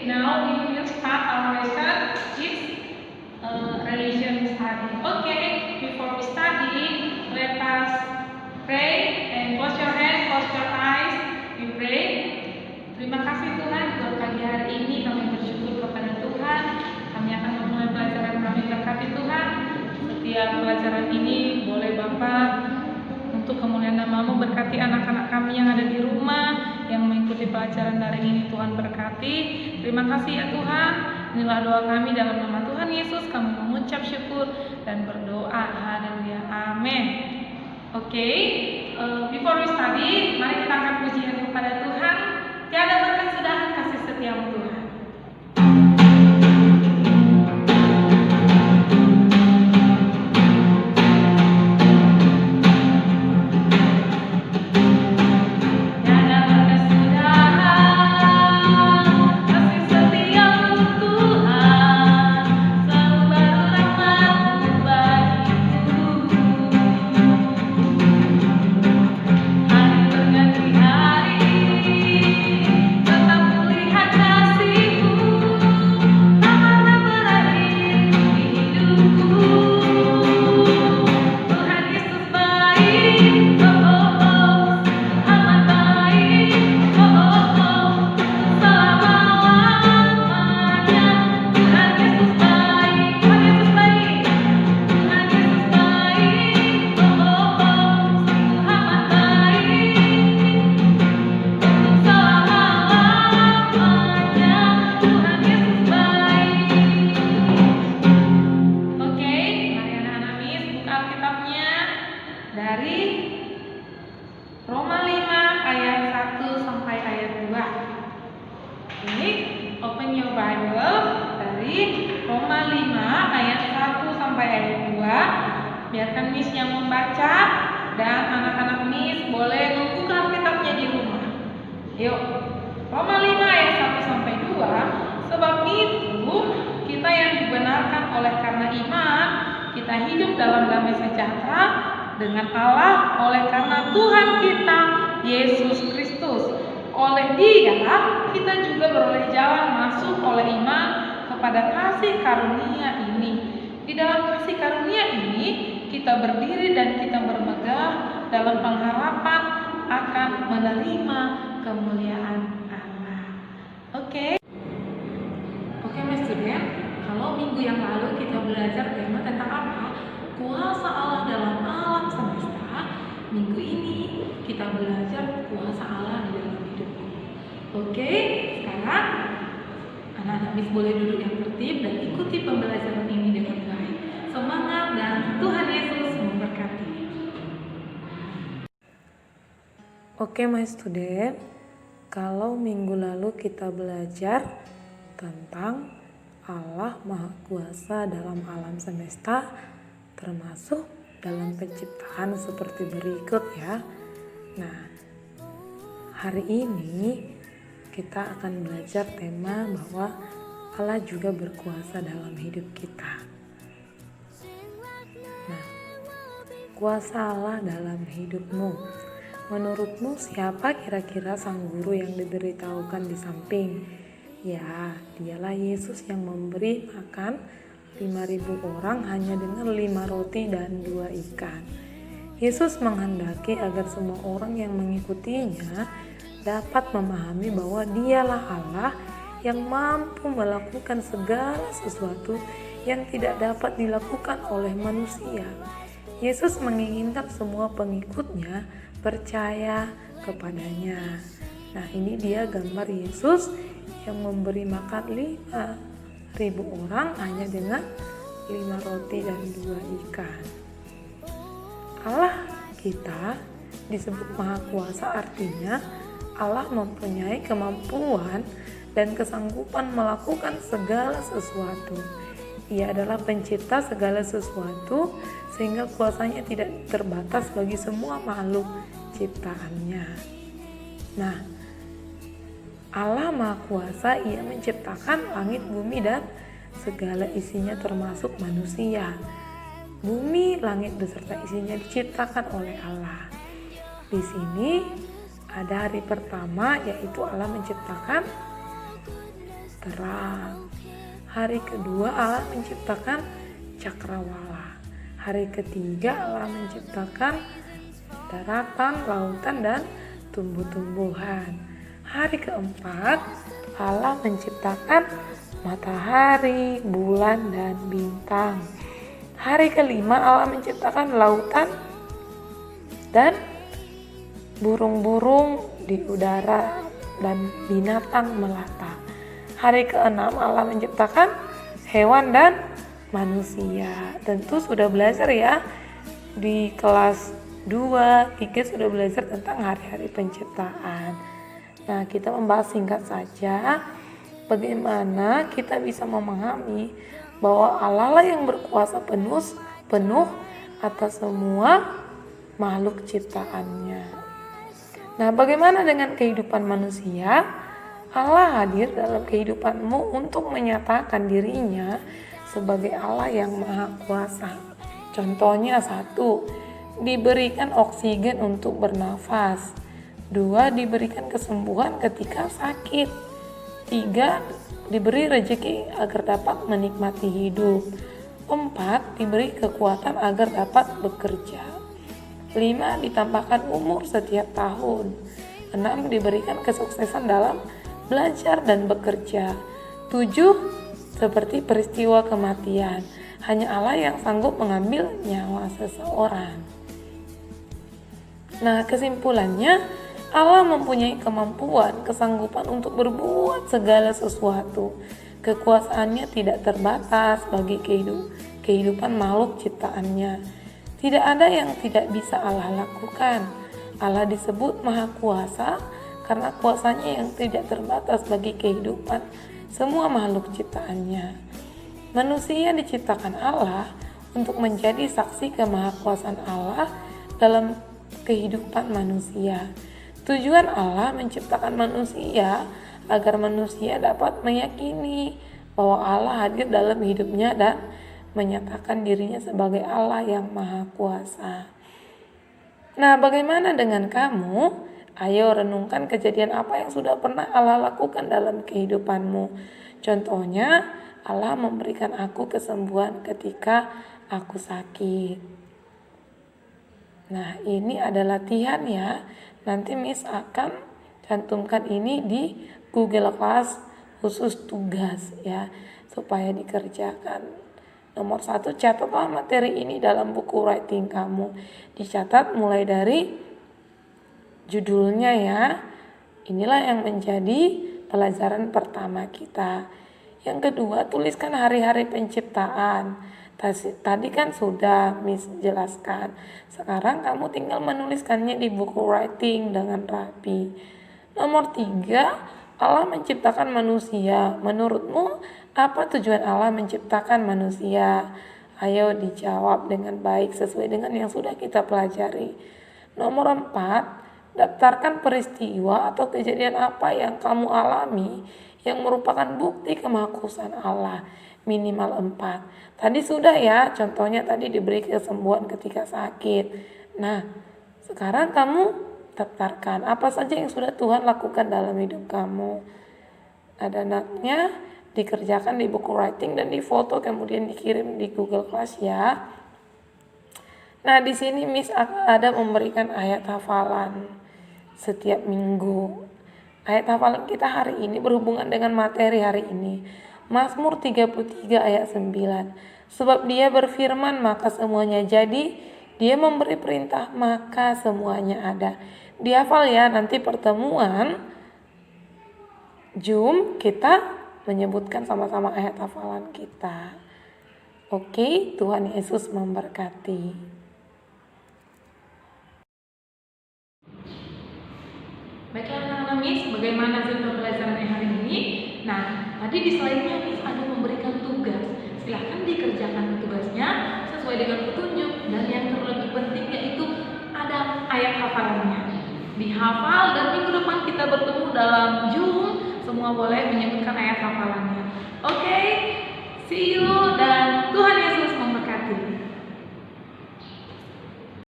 now we will start our lesson. It's religion study. Okay, before we study, let us pray and close your hands, close your eyes. We pray. Terima kasih Tuhan buat pagi hari ini, kami bersyukur kepada Tuhan. Kami akan memulai pelajaran kami, berkati Tuhan. Setiap pelajaran ini boleh Bapak untuk kemuliaan nama-Mu, berkati anak-anak kami yang ada di rumah yang mengikuti pelajaran daring ini. Tuhan berkati. Terima kasih ya Tuhan. Inilah doa kami dalam nama Tuhan Yesus. Kami mengucap syukur dan berdoa. Haleluya. Amin. Oke, before we study, mari kita angkat pujian kepada Tuhan. Tiada berkesudahan kasih setiamu Tuhan. Dari Roma 5 ayat 1 sampai ayat 2. Ini open your Bible dari Roma 5 ayat 1 sampai ayat 2. Biarkan Miss yang membaca dan anak-anak Miss boleh membuka Alkitabnya di rumah. Yuk, Roma 5 ayat 1 sampai 2. Sebab itu kita yang dibenarkan oleh karena iman, kita hidup dalam damai sejahtera dengan Allah oleh karena Tuhan kita Yesus Kristus. Oleh Dia kita juga beroleh jalan masuk oleh iman kepada kasih karunia ini. Di dalam kasih karunia ini kita berdiri dan kita bermegah dalam pengharapan akan menerima kemuliaan Allah. Oke, Mas Student, kalau minggu yang lalu kita belajar tema tentang apa? Kuasa Allah dalam alam semesta. Minggu ini kita belajar kuasa Allah di dalam hidup ini. Oke, sekarang anak-anak Miss boleh duduk yang tertib dan ikuti pembelajaran ini dengan baik. Semangat dan Tuhan Yesus memberkati. Oke, my student, kalau minggu lalu kita belajar tentang Allah Maha Kuasa dalam alam semesta, termasuk dalam penciptaan seperti berikut ya. Nah, hari ini kita akan belajar tema bahwa Allah juga berkuasa dalam hidup kita. Nah, kuasa Allah dalam hidupmu. Menurutmu siapa kira-kira sang guru yang diberitahukan di samping? Ya, dialah Yesus yang memberi makan 5.000 orang hanya dengan 5 roti dan 2 ikan. Yesus menghendaki agar semua orang yang mengikutinya dapat memahami bahwa Dialah Allah yang mampu melakukan segala sesuatu yang tidak dapat dilakukan oleh manusia. Yesus menginginkan semua pengikutnya percaya kepadanya. Nah, ini dia gambar Yesus yang memberi makan 5.000 orang hanya dengan 5 roti dan 2 ikan. Allah kita disebut Maha Kuasa, artinya Allah mempunyai kemampuan dan kesanggupan melakukan segala sesuatu. Ia adalah pencipta segala sesuatu sehingga kuasanya tidak terbatas bagi semua makhluk ciptaannya. Nah, Allah Maha Kuasa, Ia menciptakan langit, bumi, dan segala isinya termasuk manusia. Bumi, langit beserta isinya diciptakan oleh Allah. Di sini ada hari pertama, yaitu Allah menciptakan terang. Hari kedua Allah menciptakan cakrawala. Hari ketiga Allah menciptakan daratan, lautan, dan tumbuh-tumbuhan. Hari keempat Allah menciptakan matahari, bulan, dan bintang. Hari kelima Allah menciptakan lautan dan burung-burung di udara dan binatang melata. Hari keenam Allah menciptakan hewan dan manusia. Tentu sudah belajar ya di kelas 2, 3 sudah belajar tentang hari-hari penciptaan. Nah, kita membahas singkat saja bagaimana kita bisa memahami bahwa Allah lah yang berkuasa penuh atas semua makhluk ciptaannya. Nah, bagaimana dengan kehidupan manusia? Allah hadir dalam kehidupanmu untuk menyatakan dirinya sebagai Allah yang Maha Kuasa. Contohnya 1, diberikan oksigen untuk bernafas. 2, diberikan kesembuhan ketika sakit. 3, diberi rezeki agar dapat menikmati hidup. 4, diberi kekuatan agar dapat bekerja. 5, ditambahkan umur setiap tahun. 6, diberikan kesuksesan dalam belajar dan bekerja. 7, seperti peristiwa kematian. Hanya Allah yang sanggup mengambil nyawa seseorang. Nah, kesimpulannya, Allah mempunyai kemampuan, kesanggupan untuk berbuat segala sesuatu. Kekuasaannya tidak terbatas bagi kehidupan makhluk ciptaannya. Tidak ada yang tidak bisa Allah lakukan. Allah disebut Maha Kuasa karena kuasanya yang tidak terbatas bagi kehidupan semua makhluk ciptaannya. Manusia diciptakan Allah untuk menjadi saksi kemahakuasaan Allah dalam kehidupan manusia. Tujuan Allah menciptakan manusia agar manusia dapat meyakini bahwa Allah hadir dalam hidupnya dan menyatakan dirinya sebagai Allah yang Maha Kuasa. Nah, bagaimana dengan kamu? Ayo renungkan kejadian apa yang sudah pernah Allah lakukan dalam kehidupanmu. Contohnya, Allah memberikan aku kesembuhan ketika aku sakit. Nah, ini ada latihan ya. Nanti Miss akan cantumkan ini di Google Class khusus tugas ya, supaya dikerjakan. Nomor 1, catatlah materi ini dalam buku writing kamu. Dicatat mulai dari judulnya ya. Inilah yang menjadi pelajaran pertama kita. Yang kedua, tuliskan hari-hari penciptaan. Tadi kan sudah Miss jelaskan. Sekarang kamu tinggal menuliskannya di buku writing dengan rapi. Nomor 3, Allah menciptakan manusia. Menurutmu apa tujuan Allah menciptakan manusia? Ayo dijawab dengan baik sesuai dengan yang sudah kita pelajari. Nomor 4, daftarkan peristiwa atau kejadian apa yang kamu alami yang merupakan bukti kemahakuasaan Allah. Minimal 4. Tadi sudah ya, contohnya tadi diberi kesembuhan ketika sakit. Nah, sekarang kamu daftarkan apa saja yang sudah Tuhan lakukan dalam hidup kamu. Ada notnya, dikerjakan di buku writing dan difoto kemudian dikirim di Google Class ya. Nah, di sini Miss ada memberikan ayat hafalan setiap minggu. Ayat hafalan kita hari ini berhubungan dengan materi hari ini. Mazmur 33 ayat 9. Sebab Dia berfirman maka semuanya jadi, Dia memberi perintah maka semuanya ada. Dihafal ya, nanti pertemuan Zoom kita menyebutkan sama-sama ayat hafalan kita. Oke, Tuhan Yesus memberkati. Baiklah anak-anak Miss, bagaimana hasil pembelajaran hari ini? Nah, tadi di slide-nya Miss ada memberikan tugas. Silahkan dikerjakan tugasnya sesuai dengan petunjuk. Dan yang terlebih penting yaitu ada ayat hafalannya. Dihafal dan minggu depan kita bertemu dalam Zoom. Semua boleh menyebutkan ayat hafalannya. Oke, see you dan Tuhan